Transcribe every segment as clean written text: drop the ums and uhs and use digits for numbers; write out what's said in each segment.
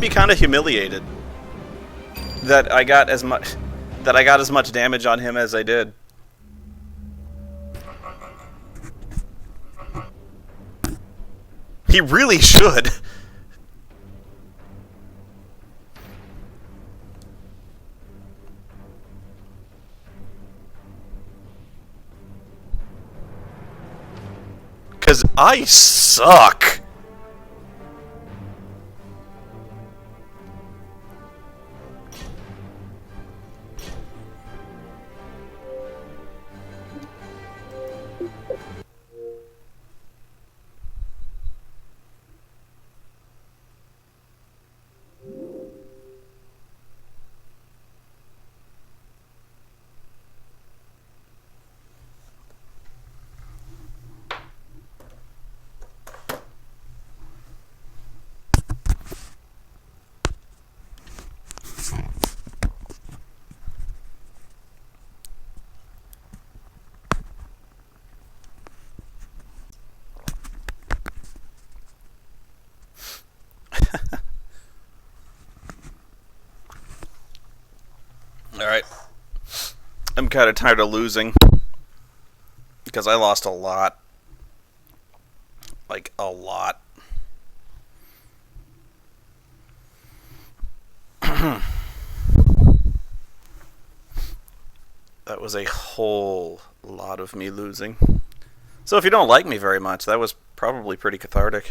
should be kind of humiliated that I got as much damage on him as I did. He really should. Because I suck. Alright. I'm kind of tired of losing. Because I lost a lot. Like, a lot. That was a whole lot of me losing. So if you don't like me very much, that was probably pretty cathartic.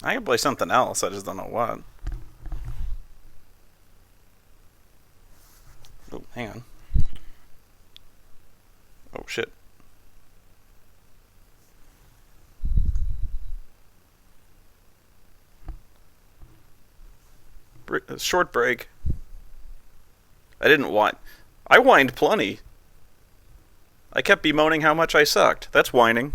I can play something else, I just don't know what. Oh, hang on. Oh, shit. Short break. I didn't whine. I whined plenty. I kept bemoaning how much I sucked. That's whining.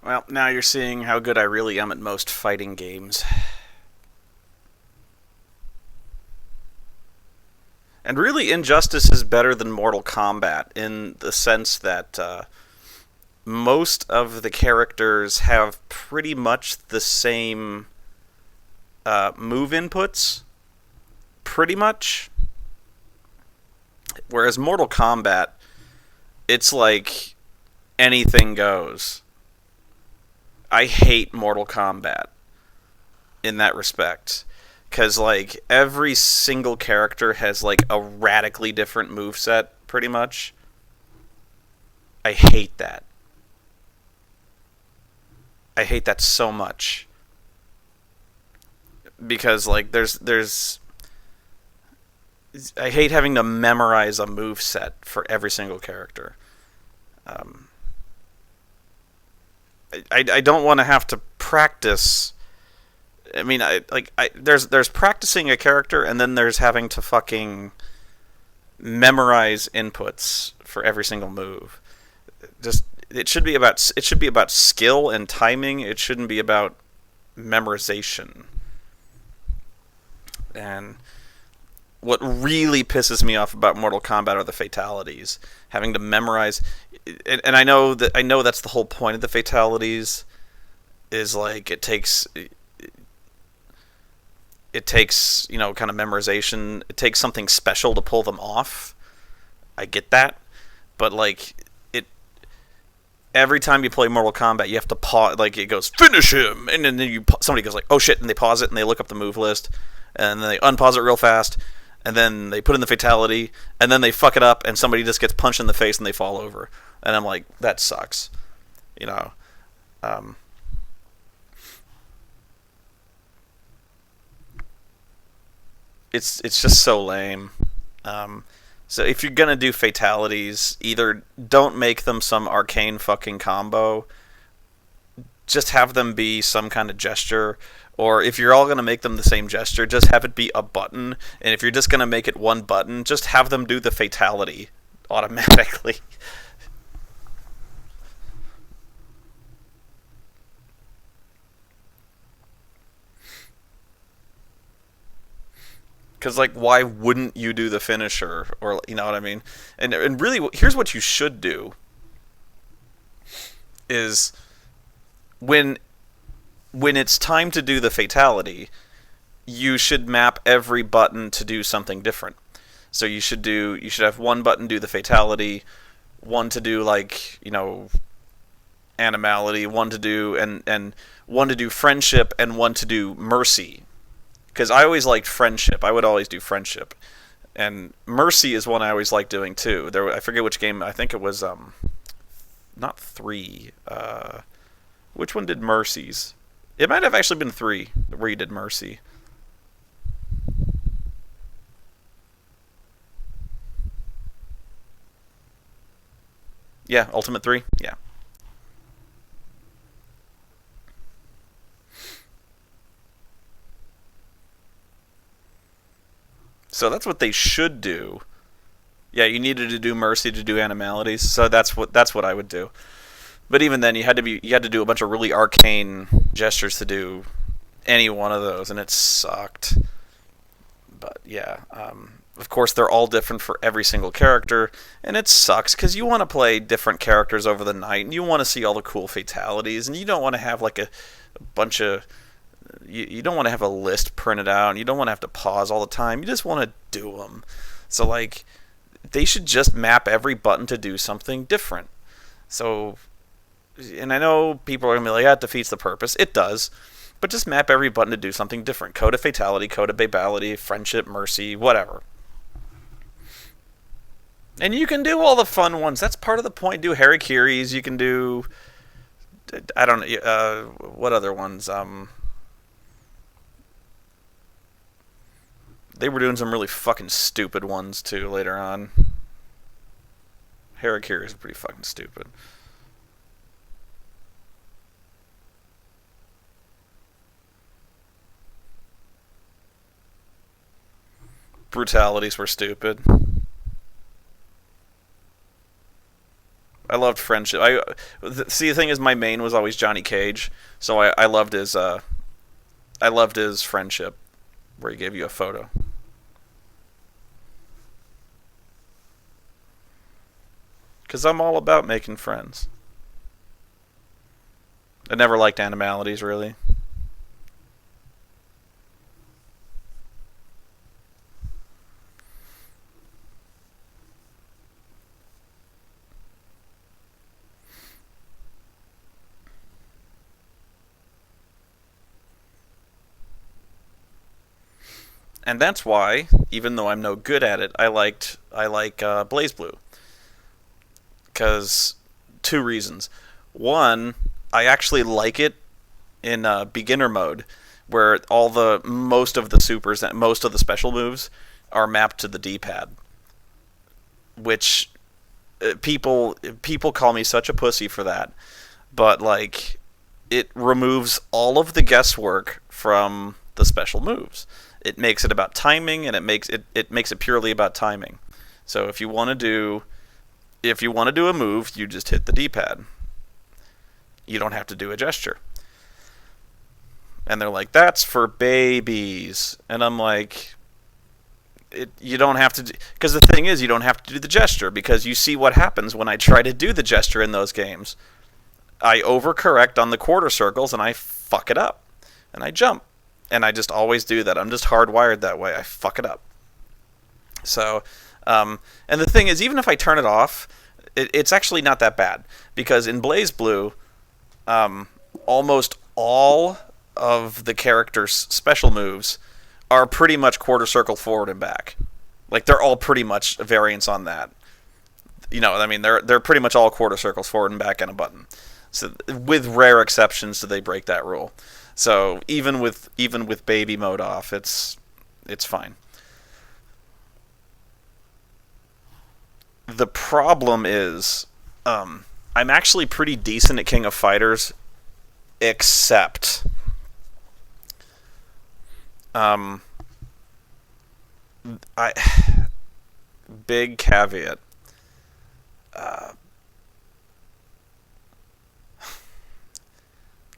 Well, now you're seeing how good I really am at most fighting games. And really, Injustice is better than Mortal Kombat in the sense that most of the characters have pretty much the same move inputs. Pretty much. Whereas Mortal Kombat, it's like anything goes. I hate Mortal Kombat in that respect. Because, like, every single character has, like, a radically different moveset, pretty much. I hate that. I hate that so much. Because, like, there's... I hate having to memorize a moveset for every single character. I don't want to have to practice. I mean, there's practicing a character, and then there's having to fucking memorize inputs for every single move. Just it should be about skill and timing. It shouldn't be about memorization. And what really pisses me off about Mortal Kombat are the fatalities. Having to memorize, and I know that's the whole point of the fatalities. Is like it takes kind of memorization. It takes something special to pull them off. I get that, but like every time you play Mortal Kombat, you have to pause. Like it goes finish him, and then somebody goes like, oh shit, and they pause it and they look up the move list, and then they unpause it real fast, and then they put in the fatality, and then they fuck it up, and somebody just gets punched in the face and they fall over, and I'm like, that sucks, you know. It's just so lame. So if you're gonna do fatalities, either don't make them some arcane fucking combo, just have them be some kind of gesture, or if you're all gonna make them the same gesture, just have it be a button, and if you're just gonna make it one button, just have them do the fatality automatically. Because, like, why wouldn't you do the finisher? Or, you know what I mean? And really, here's what you should do. Is when it's time to do the fatality, you should map every button to do something different. So you should have one button do the fatality, one to do, like, animality, one to do, and one to do friendship, and one to do mercy. Because I always liked friendship. I would always do friendship. And mercy is one I always liked doing too. I forget which game. I think it was not 3. Which one did mercies? It might have actually been 3 where you did mercy. Yeah, Ultimate 3. Yeah. So that's what they should do. Yeah, you needed to do mercy to do animalities, so that's what I would do. But even then, you had to do a bunch of really arcane gestures to do any one of those, and it sucked. But yeah, of course they're all different for every single character, and it sucks because you want to play different characters over the night, and you want to see all the cool fatalities, and you don't want to have like a bunch of you don't want to have a list printed out, and you don't want to have to pause all the time. You just want to do them. So like, they should just map every button to do something different. So, and I know people are going to be like, that defeats the purpose. It does. But just map every button to do something different. Code of fatality, code of babality, friendship, mercy, whatever. And you can do all the fun ones. That's part of the point. Do harakiris. You can do, I don't know, what other ones? They were doing some really fucking stupid ones too later on. Harakiri is pretty fucking stupid. Brutalities were stupid. I loved friendship. See, the thing is, my main was always Johnny Cage, so I loved his friendship, where he gave you a photo. Because I'm all about making friends. I never liked animalities, really. And that's why, even though I'm no good at it, I like Blaze Blue. Because 2 reasons. One, I actually like it in beginner mode, where most of the supers and most of the special moves are mapped to the D-pad, which people call me such a pussy for that. But like, it removes all of the guesswork from the special moves. It makes it about timing, and it makes it purely about timing. So if you want to do a move, you just hit the D-pad. You don't have to do a gesture. And they're like, that's for babies. And I'm like, you don't have to, because the thing is, you don't have to do the gesture, because you see what happens when I try to do the gesture in those games. I overcorrect on the quarter circles, and I fuck it up. And I jump. And I just always do that. I'm just hardwired that way. I fuck it up. So, and the thing is, even if I turn it off, it's actually not that bad. Because in BlazBlue, almost all of the character's special moves are pretty much quarter circle forward and back. Like, they're all pretty much variants on that. You know, I mean, they're pretty much all quarter circles forward and back and a button. So, with rare exceptions, do they break that rule. So even with baby mode off, it's fine. The problem is, I'm actually pretty decent at King of Fighters, except big caveat.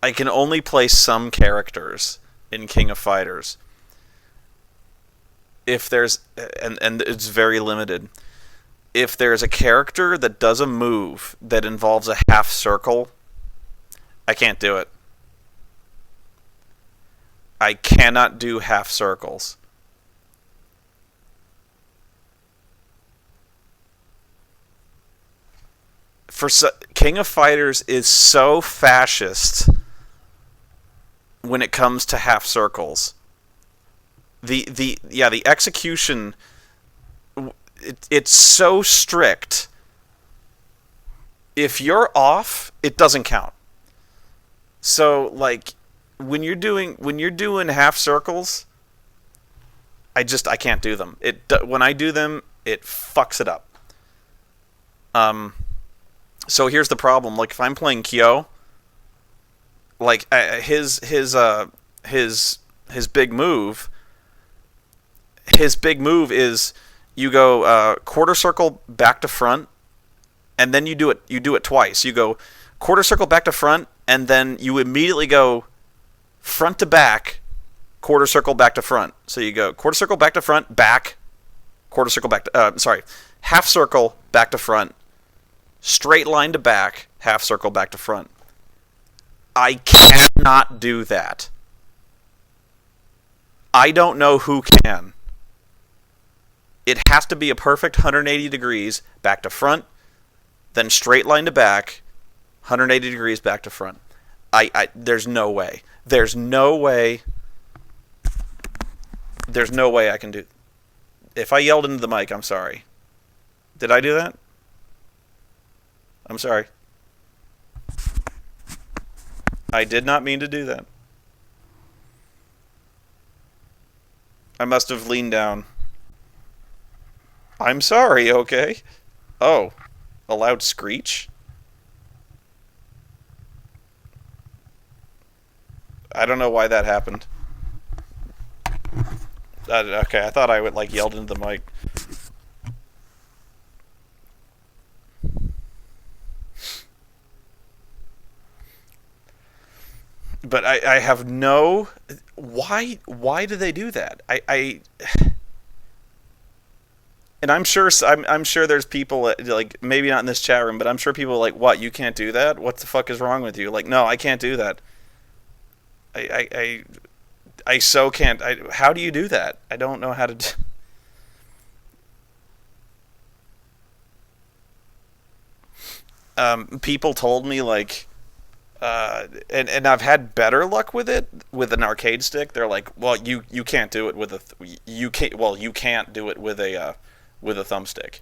I can only play some characters in King of Fighters if there's, and it's very limited. If there's a character that does a move that involves a half circle, I can't do it. I cannot do half circles. King of Fighters is so fascist when it comes to half circles. The execution, it's so strict. If you're off, it doesn't count. So like when you're doing half circles, I can't do them. When I do them, it fucks it up. So here's the problem. Like if I'm playing Kyo, like his big move. His big move is you go quarter circle back to front, and then you do it twice. You go quarter circle back to front, and then you immediately go front to back, quarter circle back to front. So you go quarter circle back to front, back, quarter circle back to half circle back to front, straight line to back, half circle back to front. I cannot do that. I don't know who can. It has to be a perfect 180 degrees back to front, then straight line to back, 180 degrees back to front. There's no way. There's no way I can do. If I yelled into the mic, I'm sorry. Did I do that? I'm sorry. I did not mean to do that. I must have leaned down. I'm sorry, okay? Oh, a loud screech? I don't know why that happened. Okay, I thought I would yelled into the mic. But I have no... Why do they do that? And I'm sure there's people, like, maybe not in this chat room, but I'm sure people are like, what, you can't do that? What the fuck is wrong with you? Like, no, I can't do that. I so can't. How do you do that? I don't know how to do... People told me, like... and I've had better luck with it with an arcade stick. They're like, well, you can't do it with you can't do it with a thumbstick.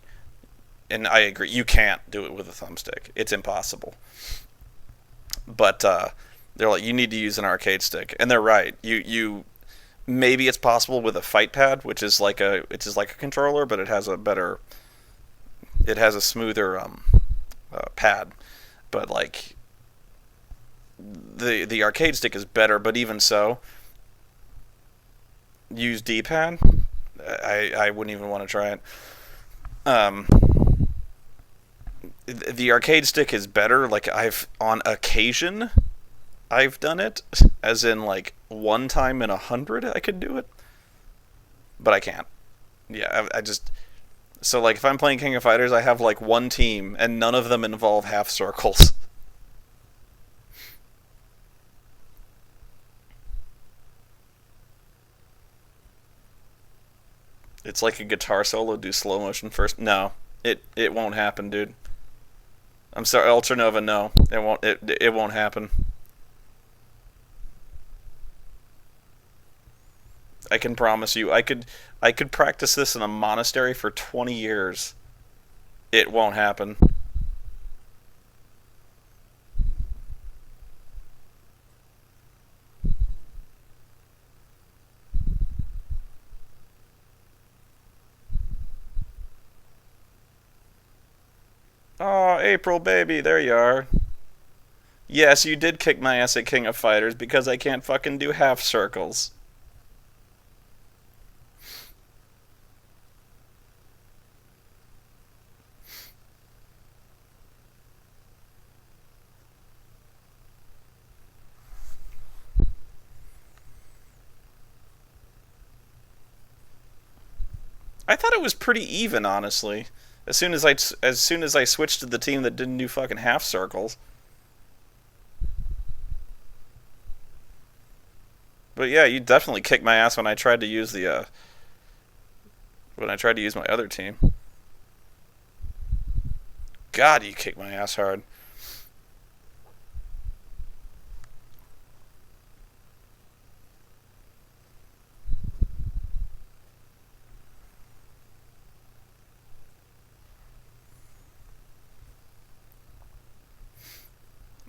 And I agree, you can't do it with a thumbstick. It's impossible. But they're like, you need to use an arcade stick, and they're right. You maybe it's possible with a fight pad, which is like a controller, but it has a smoother pad. But like, the arcade stick is better, but even so, use D-pad. I wouldn't even want to try it. Um, the arcade stick is better. Like on occasion, I've done it, as in like one time in 100 I could do it, but I can't. Yeah, I just so like if I'm playing King of Fighters, I have like one team, and none of them involve half circles. It's like a guitar solo, do slow motion first. No, it won't happen, dude. I'm sorry, Ultra Nova. No, it won't happen. I can promise you, I could practice this in a monastery for 20 years. It won't happen. Oh, April baby, there you are. Yes, you did kick my ass at King of Fighters because I can't fucking do half circles. I thought it was pretty even, honestly. As soon as I switched to the team that didn't do fucking half circles. But yeah, you definitely kicked my ass when I tried to use the when I tried to use my other team. God, you kicked my ass hard.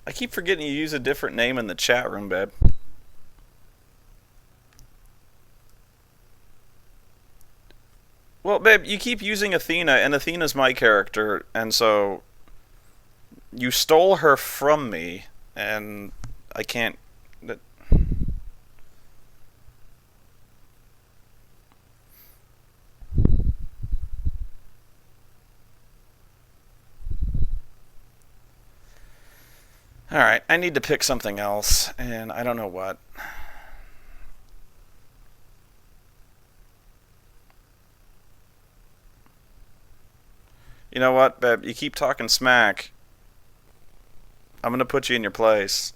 I keep forgetting you use a different name in the chat room, babe. Well, babe, you keep using Athena, and Athena's my character, and so you stole her from me, and I can't. All right, I need to pick something else, and I don't know what. You know what, babe? You keep talking smack. I'm gonna put you in your place.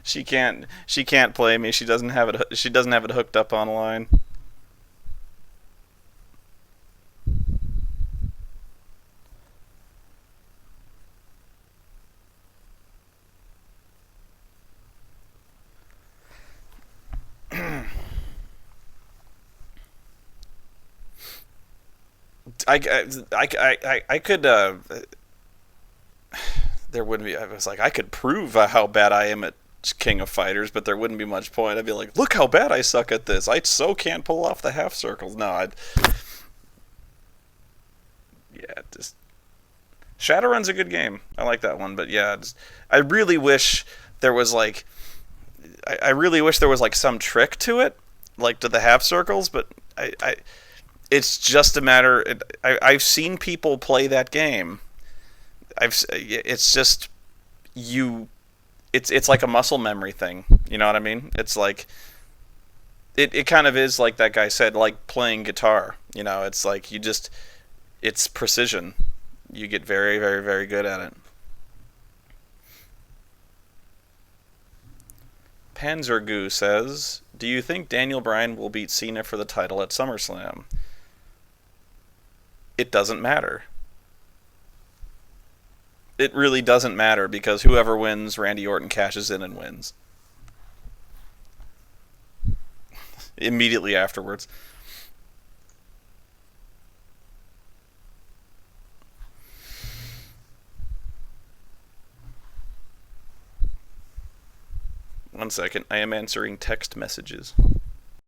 She can't play me. She doesn't have it. She doesn't have it hooked up online. I could there wouldn't be. I was like, I could prove how bad I am at King of Fighters, but there wouldn't be much point. I'd be like, look how bad I suck at this. I so can't pull off the half circles. No, yeah, just Shadowrun's a good game. I like that one, but yeah, I really wish there was like, I really wish there was like some trick to it, like to the half circles. But it's just a matter. I've seen people play that game. It's just you it's like a muscle memory thing. You know what I mean? It's like it kind of is like that guy said, like playing guitar. You know, it's like it's precision. You get very, very, very good at it. Panzergoo says, "Do you think Daniel Bryan will beat Cena for the title at SummerSlam?" It doesn't matter. It really doesn't matter because whoever wins, Randy Orton cashes in and wins immediately afterwards. 1 second. I am answering text messages.